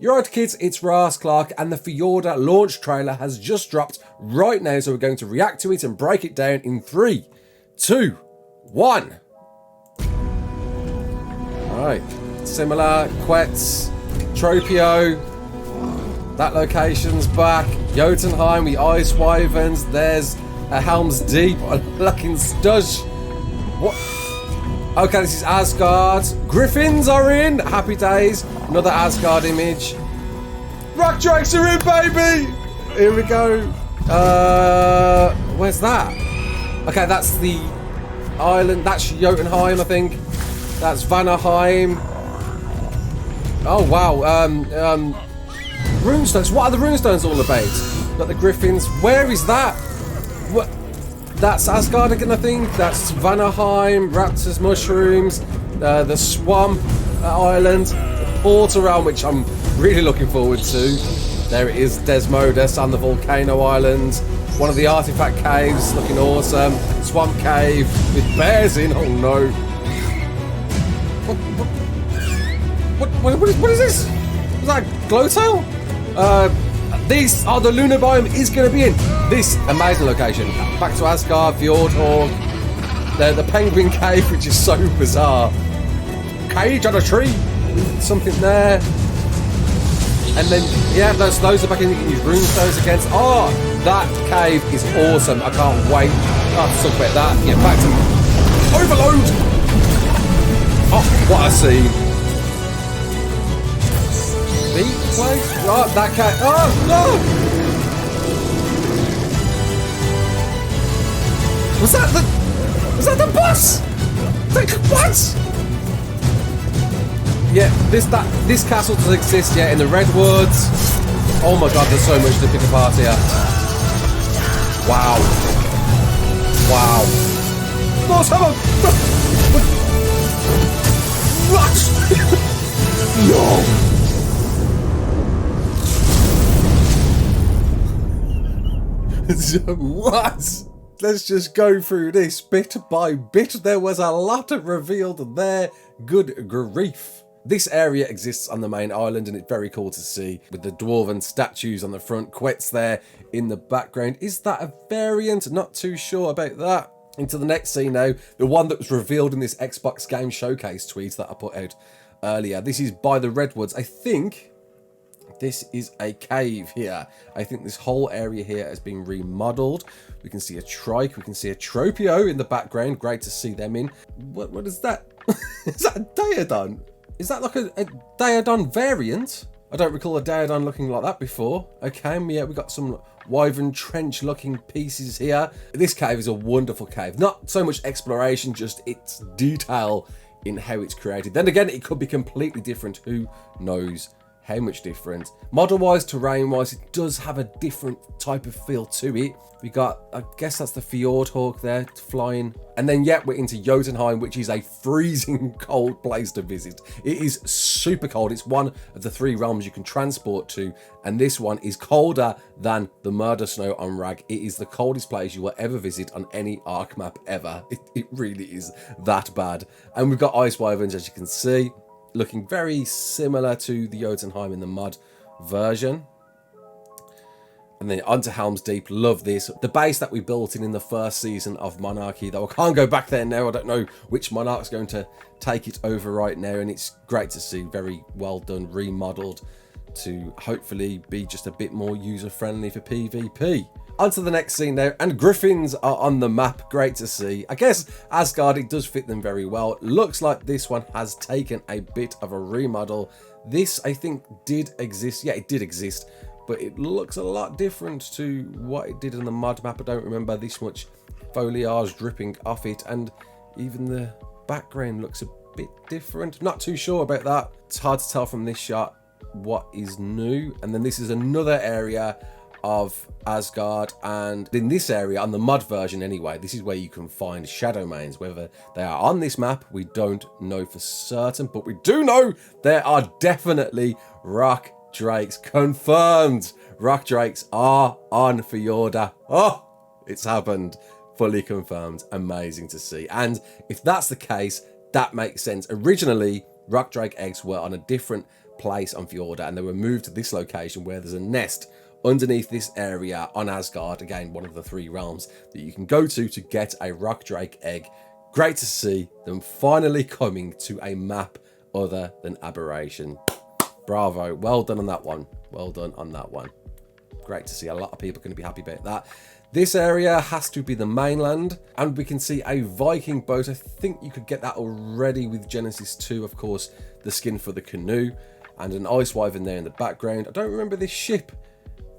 You're right, kids, it's Raasclark, and the Fjordur launch trailer has just dropped right now, so we're going to react to it and break it down in 3, 2, 1. Alright, similar, Quetz, Tropio, that location's back, Jotunheim, the Ice Wyverns, there's a Helm's Deep, a looking Stush. What? Okay, this is Asgard. Griffins are in. Happy days. Another Asgard image. Rock Drakes are in, baby. Here we go. Where's that? Okay, that's the island. That's Jotunheim, I think. That's Vanaheim. Oh wow. Runestones. What are the runestones all about? Got the Griffins. Where is that? What? That's Asgard again, I think. That's Vanaheim, Raptors, Mushrooms, the Swamp Island, the Portal Realm, which I'm really looking forward to. There it is, Desmodus and the Volcano Island. One of the artifact caves, looking awesome. Swamp Cave with bears in. Oh no! What is this? Is that Glowtail? This, the lunar biome is going to be in this amazing location. Back to Asgard, Fjordur, the penguin cave, which is so bizarre. Cage on a tree, something there. And then, yeah, those are back in. You can use runestones against. Oh, that cave is awesome. I can't wait. I'll have to talk about that. Get back to Overload. Oh, what a scene. Oh, that cat. Oh, no! Was that the boss? What? Yeah, this castle does exist, yeah, in the Redwoods. Oh my god, there's so much to pick apart here. Wow. Wow. Thor Hammer! What? No! What? Let's just go through this bit by bit. There was a lot revealed there. Good grief. This area exists on the main island and it's very cool to see with the dwarven statues on the front, Quetz there in the background. Is that a variant? Not too sure about that. Into the next scene now, the one that was revealed in this Xbox Game Showcase tweet that I put out earlier. This is by the Redwoods. I think this is a cave here. I think this whole area here has been remodeled. We can see a trike. We can see a Tropio in the background. Great to see them in. What is that? Is that a Daedon? Is that like a Daedon variant? I don't recall a Daedon looking like that before. Okay, yeah, we got some Wyvern Trench looking pieces here. This cave is a wonderful cave. Not so much exploration, just its detail in how it's created. Then again, it could be completely different. Who knows? How much different? Model-wise, terrain-wise, it does have a different type of feel to it. We got, I guess that's the Fjordhawk there, flying. And then, yeah, we're into Jotunheim, which is a freezing cold place to visit. It is super cold. It's one of the 3 realms you can transport to. And this one is colder than the Murder Snow on Rag. It is the coldest place you will ever visit on any ARK map ever. It really is that bad. And we've got Ice Wyverns, as you can see, looking very similar to the Jotunheim in the mod version. And then onto Helm's Deep. Love this. The base that we built in the first season of Monarchy, though I can't go back there now. I don't know which monarch's going to take it over right now. And it's great to see. Very well done. Remodeled to hopefully be just a bit more user-friendly for PvP. Onto the next scene now, and Griffins are on the map. Great to see. I guess Asgard, it does fit them very well. Looks like this one has taken a bit of a remodel. This, I think, did exist. Yeah, it did exist, but it looks a lot different to what it did in the mod map. I don't remember this much foliage dripping off it, and even the background looks a bit different. Not too sure about that. It's hard to tell from this shot what is new. And then this is another area of Asgard, and in this area, on the mod version anyway, this is where you can find Shadowmanes. Whether they are on this map, we don't know for certain, but we do know there are definitely rock drakes. Confirmed. Rock drakes are on Fjordur. Oh, it's happened. Fully confirmed. Amazing to see. And if that's the case, that makes sense. Originally, rock drake eggs were on a different place on Fjordur, and they were moved to this location where there's a nest underneath this area on Asgard. Again, one of the 3 realms that you can go to get a rock drake egg. Great to see them finally coming to a map other than Aberration. Bravo. Well done on that one. Well done on that one. Great to see. A lot of people are going to be happy about that. This area has to be the mainland, and we can see a Viking boat. I think you could get that already with Genesis 2, of course, the skin for the canoe, and an ice wyvern there in the background. I don't remember this ship,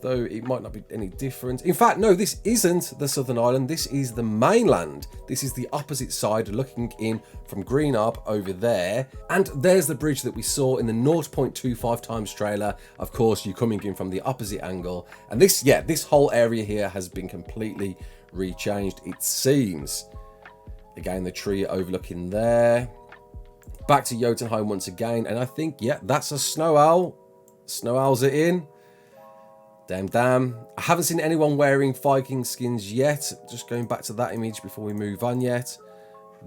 though it might not be any different. In fact, no, this isn't the southern island. This is the mainland. This is the opposite side, looking in from Green Arp over there. And there's the bridge that we saw in the 0.25 times trailer. Of course, you're coming in from the opposite angle. And this, yeah, this whole area here has been completely rechanged, it seems. Again, the tree overlooking there. Back to Jotunheim once again. And I think, yeah, that's a snow owl. Snow owls are in. Damn. I haven't seen anyone wearing Viking skins yet. Just going back to that image before we move on yet.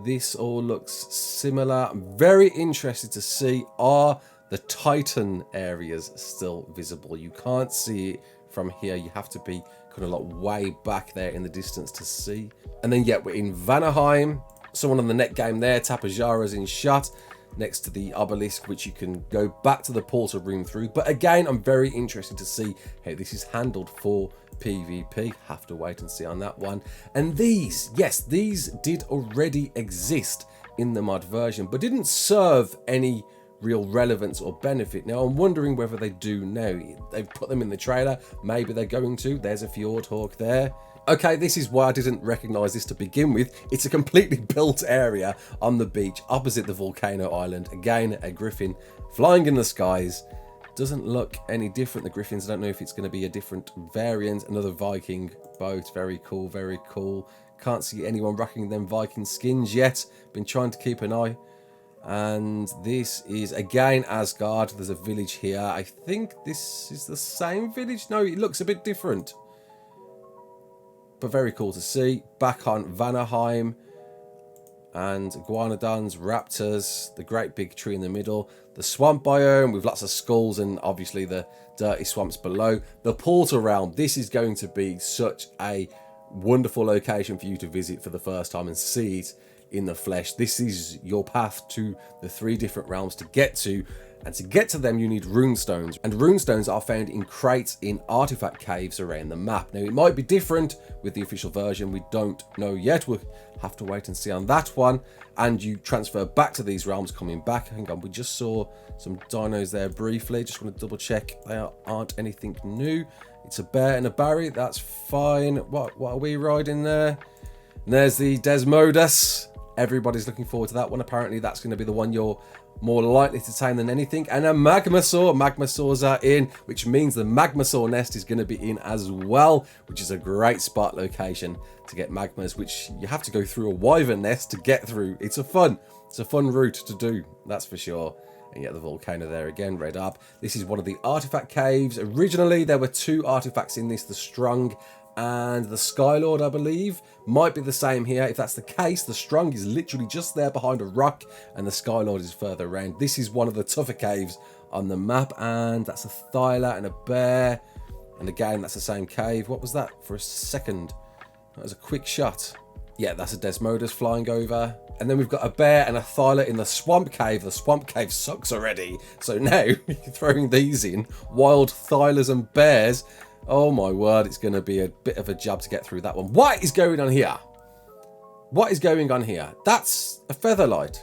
This all looks similar. I'm very interested to see, are the Titan areas still visible? You can't see it from here. You have to be kind of like way back there in the distance to see. And then, yeah, we're in Vanaheim. Someone on the net game there. Tapajara's in shot next to the obelisk, which you can go back to the portal room through. But again, I'm very interested to see how this is handled for PvP. Have to wait and see on that one. And these, yes, these did already exist in the mod version, but didn't serve any real relevance or benefit. Now, I'm wondering whether they do now. They've put them in the trailer. Maybe they're going to. There's a Fjordhawk there. Okay, this is why I didn't recognise this to begin with. It's a completely built area on the beach opposite the volcano island. Again, a griffin flying in the skies. Doesn't look any different, the griffins. I don't know if it's going to be a different variant. Another Viking boat. Very cool, very cool. Can't see anyone rocking them Viking skins yet. Been trying to keep an eye. And this is, again, Asgard. There's a village here. I think this is the same village. No, it looks a bit different. But very cool to see. Back on Vanaheim. And iguanodons, raptors, the great big tree in the middle. The swamp biome with lots of skulls and obviously the dirty swamps below. The portal realm. This is going to be such a wonderful location for you to visit for the first time and see it in the flesh. This is your path to the 3 different realms to get to. And to get to them, you need runestones. And runestones are found in crates in artifact caves around the map. Now, it might be different with the official version. We don't know yet. We'll have to wait and see on that one. And you transfer back to these realms coming back. Hang on, we just saw some dinos there briefly. Just want to double check they aren't anything new. It's a bear and a Barry. That's fine. What are we riding there? And there's the Desmodus. Everybody's looking forward to that one. Apparently, that's going to be the one you're more likely to tame than anything. And a Magmasaur. Magmasaurs are in, which means the Magmasaur nest is going to be in as well, which is a great spot location to get magmas, which you have to go through a wyvern nest to get through. It's a fun route to do, that's for sure. And yet the volcano there again, red up. This is one of the artifact caves. Originally, there were 2 artifacts in this, the Strong and the Skylord, I believe. Might be the same here. If that's the case, the Strong is literally just there behind a rock and the Skylord is further around. This is one of the tougher caves on the map, and that's a Thyla and a bear. And again, that's the same cave. What was that for a second? That was a quick shot. Yeah, that's a Desmodus flying over. And then we've got a bear and a Thyla in the swamp cave. The swamp cave sucks already. So now, throwing these in, wild Thylas and bears. Oh my word, it's going to be a bit of a job to get through that one. What is going on here? What is going on here? That's a Featherlight.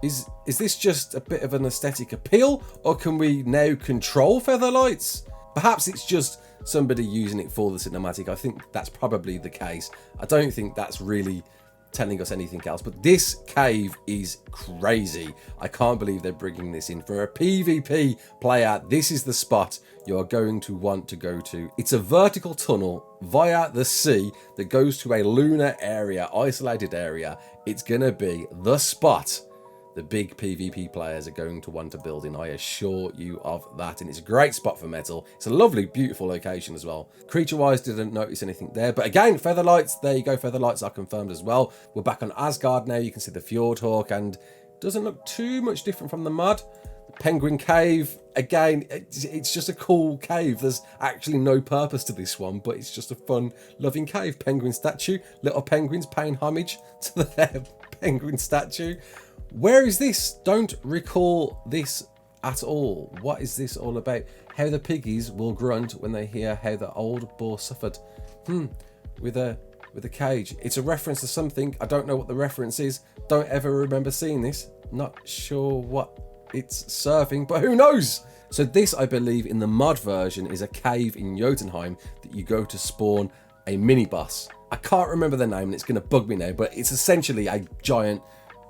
Is this just a bit of an aesthetic appeal? Or can we now control Featherlights? Perhaps it's just somebody using it for the cinematic. I think that's probably the case. I don't think that's really telling us anything else, but this cave is crazy. I can't believe they're bringing this in. For a PvP player, this is the spot you're going to want to go to. It's a vertical tunnel via the sea that goes to a lunar area, isolated area. It's gonna be the spot the big PvP players are going to want to build in. I assure you of that. And it's a great spot for metal. It's a lovely, beautiful location as well. Creature-wise, didn't notice anything there. But again, Featherlights, there you go. Featherlights are confirmed as well. We're back on Asgard now. You can see the Fjordhawk, and doesn't look too much different from the mod. The Penguin Cave, again, it's just a cool cave. There's actually no purpose to this one, but it's just a fun, loving cave. Penguin statue, little penguins paying homage to their penguin statue. Where is this? Don't recall this at all. What is this all about? How the piggies will grunt when they hear how the old boar suffered. With a cage. It's a reference to something. I don't know what the reference is. Don't ever remember seeing this. Not sure what it's serving, but who knows? So this, I believe, in the mod version is a cave in Jotunheim that you go to spawn a mini boss. I can't remember the name and it's going to bug me now, but it's essentially a giant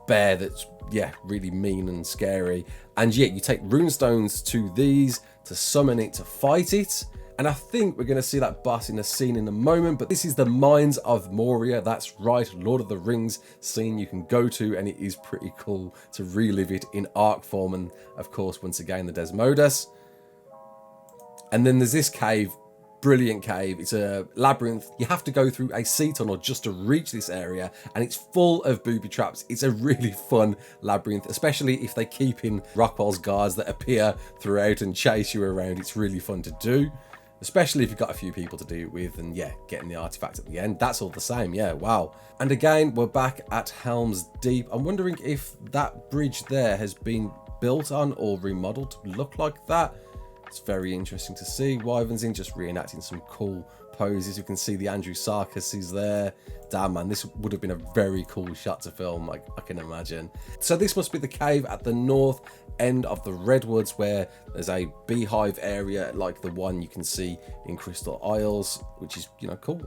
bear that's, yeah, really mean and scary. And yet you take runestones to these to summon it, to fight it. And I think we're going to see that boss in a scene in a moment, but this is the Mines of Moria. That's right, Lord of the Rings scene you can go to, and it is pretty cool to relive it in ARK form. And of course, once again, the Desmodus. And then there's this cave, brilliant cave. It's a labyrinth. You have to go through a sea tunnel just to reach this area, and it's full of booby traps. It's a really fun labyrinth, especially if they keep in Rockwell's guards that appear throughout and chase you around. It's really fun to do. Especially if you've got a few people to do it with, and yeah, getting the artifact at the end, that's all the same, yeah, wow. And again, we're back at Helm's Deep. I'm wondering if that bridge there has been built on or remodeled to look like that. It's very interesting to see. Wyvern's in just reenacting some cool poses. You can see the Andrew Sarkis is there. Damn, man, this would have been a very cool shot to film, I can imagine. So this must be the cave at the north end of the Redwoods, where there's a beehive area like the one you can see in Crystal Isles, which is, you know, cool.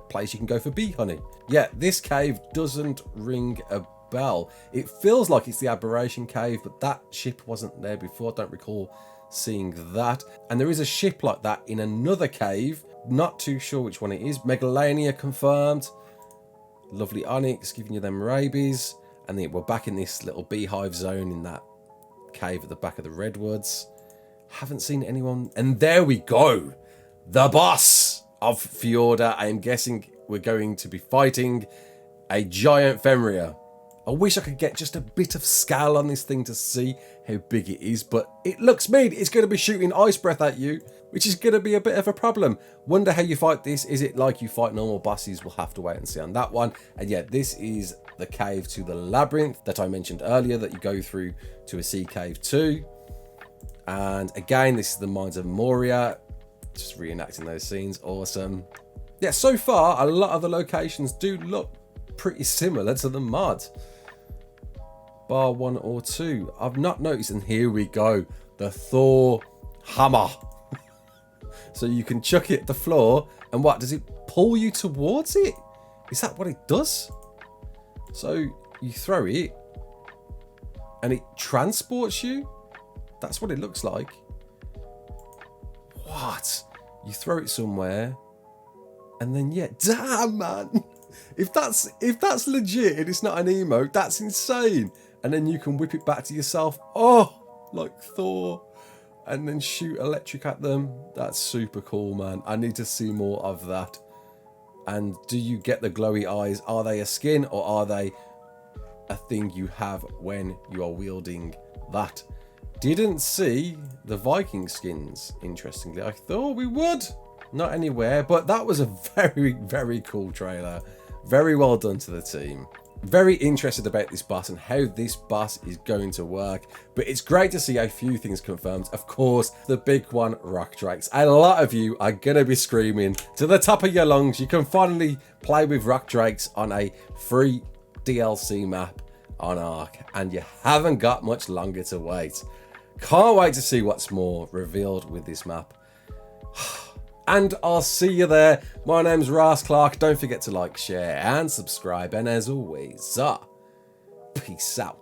Place you can go for bee honey. Yeah, this cave doesn't ring a bell. It feels like it's the Aberration Cave, but that ship wasn't there before. I don't recall seeing that. And there is a ship like that in another cave. Not too sure which one it is. Megalania confirmed. Lovely onyx giving you them rabies. And then we're back in this little beehive zone in that cave at the back of the Redwoods. Haven't seen anyone. And there we go. The boss of Fjordur. I am guessing we're going to be fighting a giant Fenrir. I wish I could get just a bit of scale on this thing to see how big it is, but it looks mean. It's going to be shooting ice breath at you, which is going to be a bit of a problem. Wonder how you fight this. Is it like you fight normal bosses? We'll have to wait and see on that one. And yeah, this is the cave to the Labyrinth that I mentioned earlier that you go through to a sea cave too. And again, this is the Mines of Moria. Just reenacting those scenes. Awesome. Yeah, so far, a lot of the locations do look pretty similar to the mod. Bar one or two. I've not noticed, and here we go. The Thor Hammer. So you can chuck it at the floor, and what, does it pull you towards it? Is that what it does? So you throw it, and it transports you? That's what it looks like. What? You throw it somewhere, and then yeah, damn man. If that's legit and it's not an emote, that's insane. And then you can whip it back to yourself. Oh, like Thor. And then shoot electric at them. That's super cool, man. I need to see more of that. And do you get the glowy eyes? Are they a skin, or are they a thing you have when you are wielding that? Didn't see the Viking skins, interestingly. I thought we would. Not anywhere, but that was a very, very cool trailer. Very well done to the team. Very interested about this boss and how this boss is going to work. But it's great to see a few things confirmed. Of course, the big one, rock drakes. A lot of you are going to be screaming to the top of your lungs. You can finally play with rock drakes on a free DLC map on ARK. And you haven't got much longer to wait. Can't wait to see what's more revealed with this map. And I'll see you there. My name's Raasclark. Don't forget to like, share, and subscribe. And as always, peace out.